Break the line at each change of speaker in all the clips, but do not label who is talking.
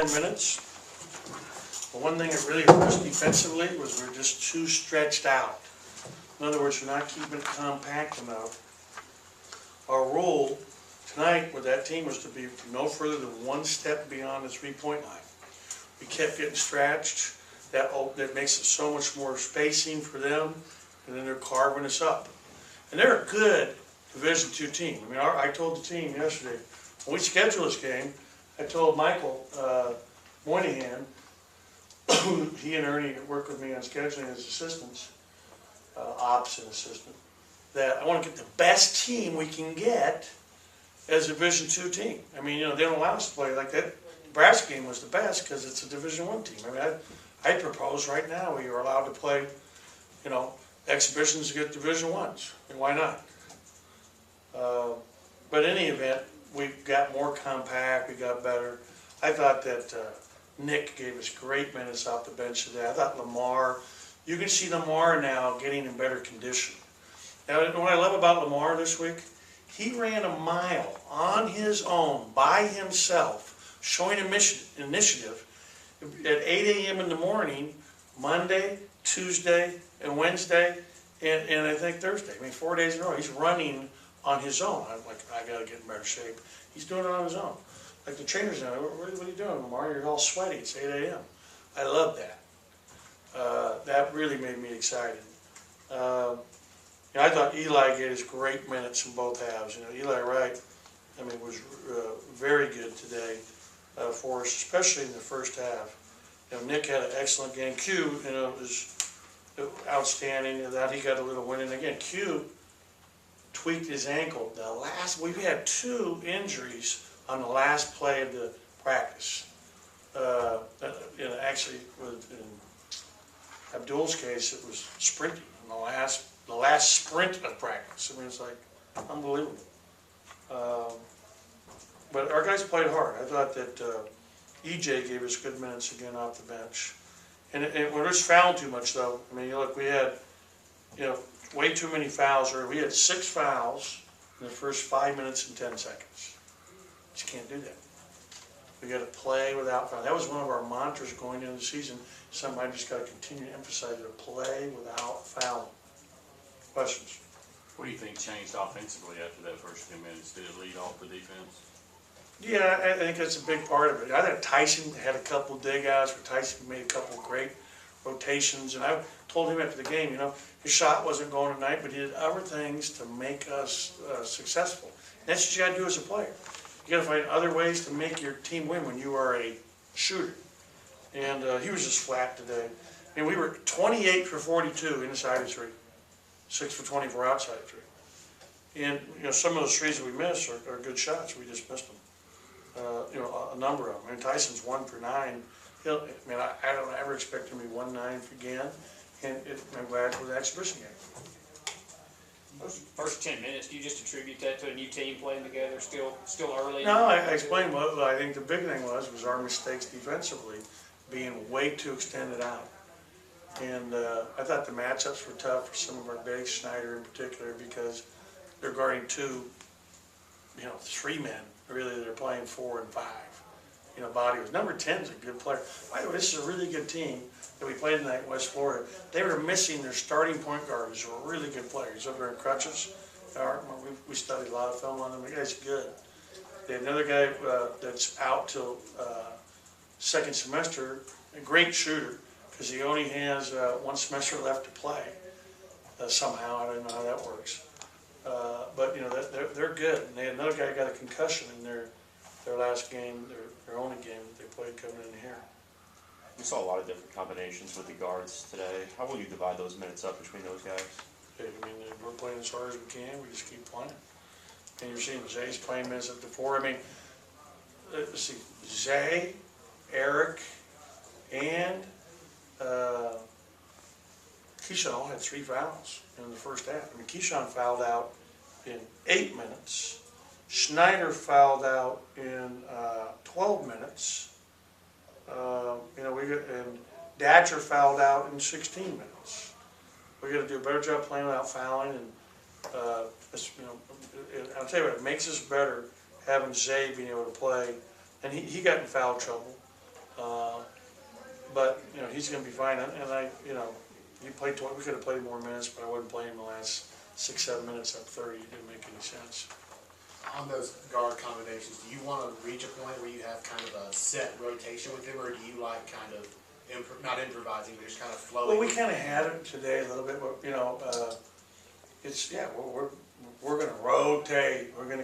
10 minutes. The one thing that really hurt us defensively was we're just too stretched out. In other words, we're not keeping it compact enough. Our rule tonight with that team was to be no further than one step beyond the three-point line. We kept getting stretched. That makes it so much more spacing for them, and then they're carving us up. And they're a good Division II team. I mean, I told the team yesterday, when we scheduled this game, I told Michael Moynihan, he and Ernie worked with me on scheduling as assistants, ops and assistant, that I want to get the best team we can get as a Division II team. I mean, they don't allow us to play like that. Nebraska game was the best because it's a Division I team. I mean, I propose right now we are allowed to play, exhibitions against Division I's. And why not? But in any event, we got more compact, we got better. I thought that Nick gave us great minutes off the bench today. I thought Lamar, you can see Lamar now getting in better condition. Now, what I love about Lamar this week, he ran a mile on his own, by himself, showing initiative at 8 a.m. in the morning, Monday, Tuesday, and Wednesday, and I think Thursday. I mean, 4 days in a row. He's running on his own. I'm like, I got to get in better shape. He's doing it on his own. Like the trainers now, what are you doing, Lamar? You're all sweaty. It's 8 a.m. I love that. That really made me excited. I thought Eli gave us great minutes in both halves. Eli Wright, was very good today for us, especially in the first half. Nick had an excellent game. Q, was outstanding. That he got a little win. And again, Q tweaked his ankle. We had 2 injuries on the last play of the practice. Actually, in Abdul's case, it was sprinting in the last sprint of practice. It's like unbelievable. But our guys played hard. I thought that EJ gave us good minutes again off the bench. And we're just fouling too much, though. Look, we had, way too many fouls. We had 6 fouls in the first 5 minutes and 10 seconds. But you can't do that. We got to play without fouling. That was one of our mantras going into the season. Somebody just got to continue to emphasize it, to play without fouling. Questions?
What do you think changed offensively after that first 10 minutes? Did it lead off the defense?
Yeah, I think that's a big part of it. I think Tyson had a couple dig outs where Tyson made a couple of great rotations, and I told him after the game, his shot wasn't going tonight, but he did other things to make us successful. And that's what you got to do as a player. You got to find other ways to make your team win when you are a shooter. And he was just flat today. We were 28 for 42 inside of 3, 6 for 24 outside of 3. And some of those threes that we missed are good shots. We just missed them. A number of them. Tyson's 1 for 9. I don't ever expect him to be 1-9 again. And I'm glad for the exhibition game.
Those first 10 minutes, do you just attribute that to a new team playing together, still early?
No, I explained what I think the big thing was our mistakes defensively being way too extended out. And I thought the matchups were tough for some of our bigs, Schneider in particular, because they're guarding 2, 3 men, really, that are playing 4 and 5. Body was number 10 is a good player. By the way, this is a really good team that we played tonight in West Florida. They were missing their starting point guard, who's a really good player. He's over there in crutches. We studied a lot of film on him. The guy's good. They have another guy that's out till second semester, a great shooter, because he only has 1 semester left to play. Somehow, I don't know how that works. But they're good. And they had another guy who got a concussion in their last game, their only game that they played coming in here.
We saw a lot of different combinations with the guards today. How will you divide those minutes up between those guys?
We're playing as hard as we can. We just keep playing. And you're seeing Zay's playing minutes up to 4. Let's see, Zay, Eric, and Keyshawn all had 3 fouls in the first half. Keyshawn fouled out in 8 minutes. Schneider fouled out in 12 minutes. And Datcher fouled out in 16 minutes. We got to do a better job playing without fouling, and I'll tell you what, it makes us better having Zay being able to play. And he got in foul trouble. But, you know, he's gonna be fine, and I, you know, we could have played more minutes, but I wouldn't play him the last 6-7 minutes up 30, it didn't make any sense.
On those guard combinations, do you want to reach a point where you have kind of a set rotation with them, or do you like kind of, not improvising, but just kind of flowing?
Well, we kinda had it today a little bit, you know, it's, yeah, we're gonna rotate, we're gonna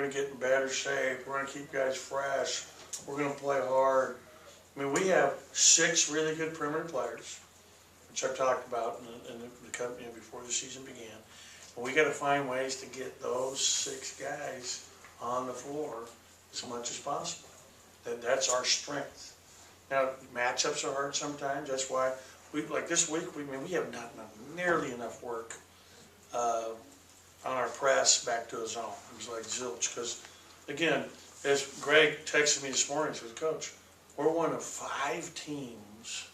get in better shape, we're gonna keep guys fresh, we're gonna play hard. I mean, we have 6 really good perimeter players, which I've talked about in the company before the season began. And we gotta find ways to get those 6 guys on the floor as much as possible. That's our strength. Now, matchups are hard sometimes, that's why like this week, we have not done nearly enough work on our press back to a zone. It was like zilch, because again, as Greg texted me this morning, he said, Coach, we're one of 5 teams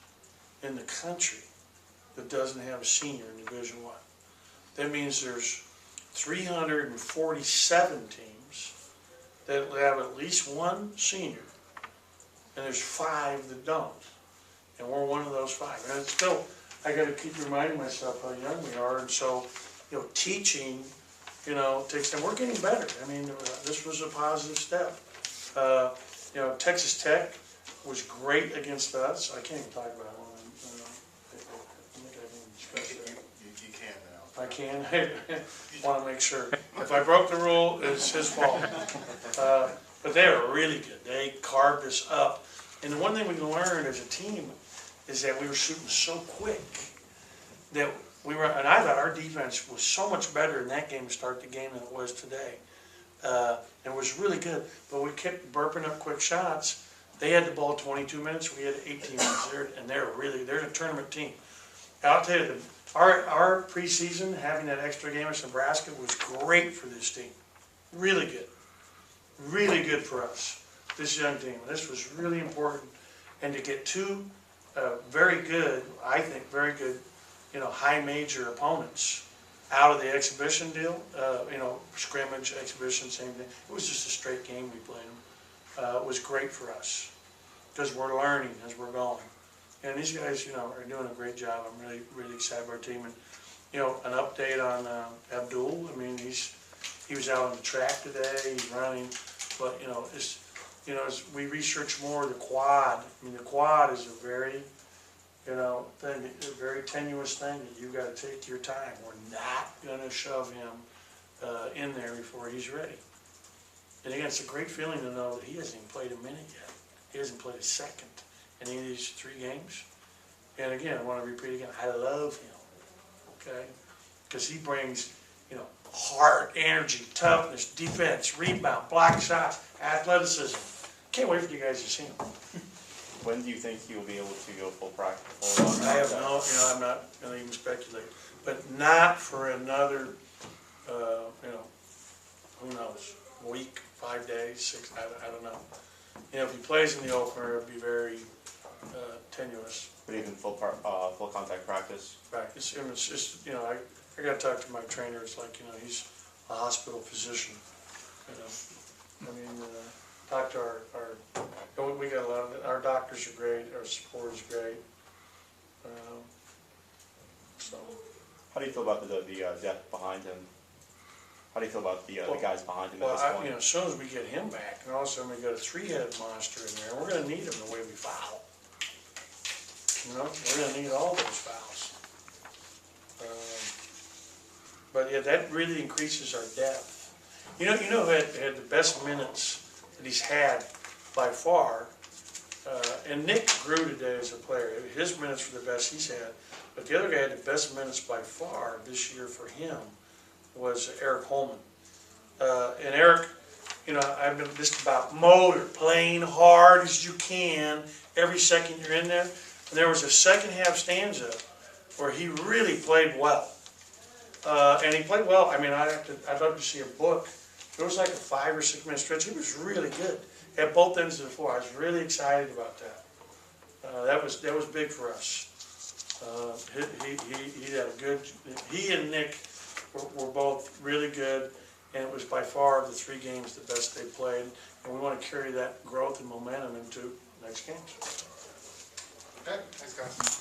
in the country that doesn't have a senior in Division I. That means there's 347 teams that have at least one senior, and there's 5 that don't. And we're one of those 5. And it's still, I gotta keep reminding myself how young we are, and so, you know, teaching, you know, takes time. We're getting better. I mean, this was a positive step. You know, Texas Tech was great against us. I can't even talk about it.
You can now.
I can. I want to make sure. If I broke the rule, it's his fault. But they were really good. They carved us up. And the one thing we learned as a team is that we were shooting so quick that and I thought our defense was so much better in that game to start the game than it was today. It was really good, but we kept burping up quick shots. They had the ball 22 minutes, we had 18 minutes. They're a tournament team. And I'll tell you, our preseason, having that extra game with Nebraska was great for this team. Really good. Really good for us, this young team. This was really important. And to get 2 very good, I think, very good, you know, high major opponents out of the exhibition deal, you know, scrimmage, exhibition, same thing. It was just a straight game we played them. It was great for us because we're learning as we're going. And these guys, you know, are doing a great job. I'm really, really excited about our team. And, you know, an update on Abdul. I mean, he was out on the track today. He's running, but as we research more the quad. I mean, the quad is a very thing, a very tenuous thing that you've got to take your time. We're not going to shove him in there before he's ready. And again, it's a great feeling to know that he hasn't even played a minute yet. He hasn't played a second in any of these 3 games. And again, I want to repeat again, I love him, okay? Because he brings, heart, energy, toughness, defense, rebound, block shots, athleticism. Can't wait for you guys to see him.
When do you think you'll be able to go full practice?
I have no, I'm not going to even speculate, but not for another, who knows, week, 5 days, 6, I don't know. If he plays in the opener, it'll be very tenuous.
But even full contact practice?
Practice. And it's just, I got to talk to my trainer. It's like, he's a hospital physician. Talk to we got a lot of, our doctors are great, our support is great. So.
How do you feel about the depth behind him? How do you feel about the guys behind him at this point?
As soon as we get him back, and all of a sudden we got a 3-headed monster in there, we're going to need him the way we foul. We're going to need all those fouls. But yeah, that really increases our depth. Who had the best minutes that he's had by far, and Nick grew today as a player. His minutes were the best he's had, but the other guy had the best minutes by far this year for him was Eric Holman. And Eric, I've been just about motor, playing hard as you can every second you're in there. And there was a second half stanza where he really played well. And he played well. I mean, I'd love to see a book. It was like a 5 or 6 minute stretch. He was really good at both ends of the floor. I was really excited about that. That was big for us. He had a good. He and Nick were both really good, and it was by far of the 3 games the best they played. And we want to carry that growth and momentum into next games.
Okay.